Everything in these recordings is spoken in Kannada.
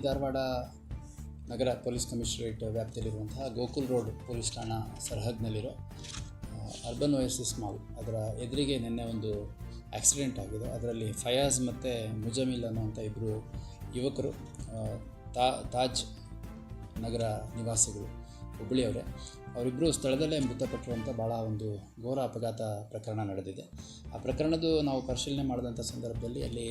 ಧಾರವಾಡ ನಗರ ಪೊಲೀಸ್ ಕಮಿಷನರೇಟ್ ವ್ಯಾಪ್ತಿಯಲ್ಲಿರುವಂತಹ ಗೋಕುಲ್ ರೋಡ್ ಪೊಲೀಸ್ ಠಾಣಾ ಸರಹದ್ನಲ್ಲಿರೋ ಅರ್ಬನ್ ಓಯಸಿಸ್ ಮಾಲ್ ಅದರ ಎದುರಿಗೆ ನಿನ್ನೆ ಒಂದು ಆಕ್ಸಿಡೆಂಟ್ ಆಗಿದೆ. ಅದರಲ್ಲಿ ಫಯಾಜ್ ಮತ್ತು ಮುಜಮಿಲ್ ಅನ್ನುವಂಥ ಇಬ್ಬರು ಯುವಕರು ತಾಜ್ ನಗರ ನಿವಾಸಿಗಳು, ಹುಬ್ಬಳ್ಳಿಯವರೇ, ಅವರಿಬ್ಬರು ಸ್ಥಳದಲ್ಲೇ ಮೃತಪಟ್ಟಿರುವಂಥ ಭಾಳ ಒಂದು ಘೋರ ಅಪಘಾತ ಪ್ರಕರಣ ನಡೆದಿದೆ. ಆ ಪ್ರಕರಣದ್ದು ನಾವು ಪರಿಶೀಲನೆ ಮಾಡಿದಂಥ ಸಂದರ್ಭದಲ್ಲಿ ಅಲ್ಲಿ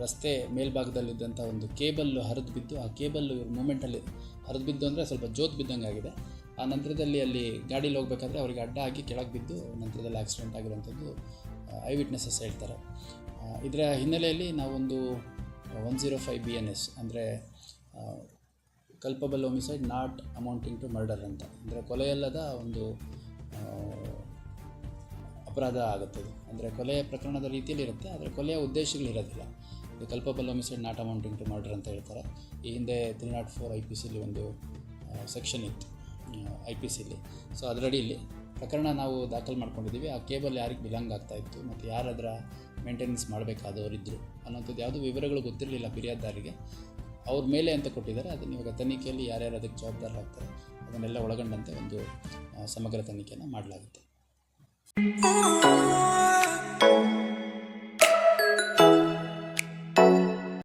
ರಸ್ತೆ ಮೇಲ್ಭಾಗದಲ್ಲಿದ್ದಂಥ ಒಂದು ಕೇಬಲ್ ಹರಿದು ಬಿದ್ದು, ಆ ಕೇಬಲ್ ಮೂಮೆಂಟಲ್ಲಿ ಹರಿದು ಬಿದ್ದು ಅಂದರೆ ಸ್ವಲ್ಪ ಜೋತ್ ಬಿದ್ದಂಗೆ ಆಗಿದೆ. ಆ ನಂತರದಲ್ಲಿ ಅಲ್ಲಿ ಗಾಡೀಲಿ ಹೋಗಬೇಕಾದ್ರೆ ಅವರಿಗೆ ಅಡ್ಡ ಆಗಿ ಕೆಳಗೆ ಬಿದ್ದು ನಂತರದಲ್ಲಿ ಆಕ್ಸಿಡೆಂಟ್ ಆಗಿರುವಂಥದ್ದು ಐ ವಿಟ್ನೆಸಸ್ ಹೇಳ್ತಾರೆ. ಇದರ ಹಿನ್ನೆಲೆಯಲ್ಲಿ ನಾವೊಂದು 105 BNS ಅಂದರೆ culpable homicide not amounting to murder ಅಂತ, ಅಂದರೆ ಕೊಲೆಯಲ್ಲದ ಒಂದು ಅಪರಾಧ ಆಗುತ್ತದೆ. ಅಂದರೆ ಕೊಲೆಯ ಪ್ರಕರಣದ ರೀತಿಯಲ್ಲಿ ಇರುತ್ತೆ, ಆದರೆ ಕೊಲೆಯ ಉದ್ದೇಶಗಳಿರೋದಿಲ್ಲ. ಇದು culpable homicide not amounting to murder ಅಂತ ಹೇಳ್ತಾರೆ. ಈ ಹಿಂದೆ 304 IPCಲಿ ಒಂದು ಸೆಕ್ಷನ್ ಇತ್ತು IPCಲಿ. ಸೊ ಅದರಡಿಯಲ್ಲಿ ಪ್ರಕರಣ ನಾವು ದಾಖಲು ಮಾಡ್ಕೊಂಡಿದ್ದೀವಿ. ಆ ಕೇಬಲ್ ಯಾರಿಗೆ ಬಿಲಾಂಗ್ ಆಗ್ತಾಯಿತ್ತು ಮತ್ತು ಯಾರು ಅದರ ಮೇಂಟೆನೆನ್ಸ್ ಮಾಡಬೇಕಾದವರಿದ್ದರು ಅನ್ನೋಂಥದ್ದು ಯಾವುದೂ ವಿವರಗಳು ಗೊತ್ತಿರಲಿಲ್ಲ ಫಿರ್ಯಾದಿದಾರರಿಗೆ. ಅವ್ರ ಮೇಲೆ ಅಂತ ಕೊಟ್ಟಿದ್ದಾರೆ. ಅದನ್ನು ಇವಾಗ ತನಿಖೆಯಲ್ಲಿ ಯಾರ್ಯಾರು ಅದಕ್ಕೆ ಜವಾಬ್ದಾರರಾಗ್ತಾರೆ ಅದನ್ನೆಲ್ಲ ಒಳಗೊಂಡಂತೆ ಒಂದು ಸಮಗ್ರ ತನಿಖೆಯನ್ನು ಮಾಡಲಾಗುತ್ತೆ.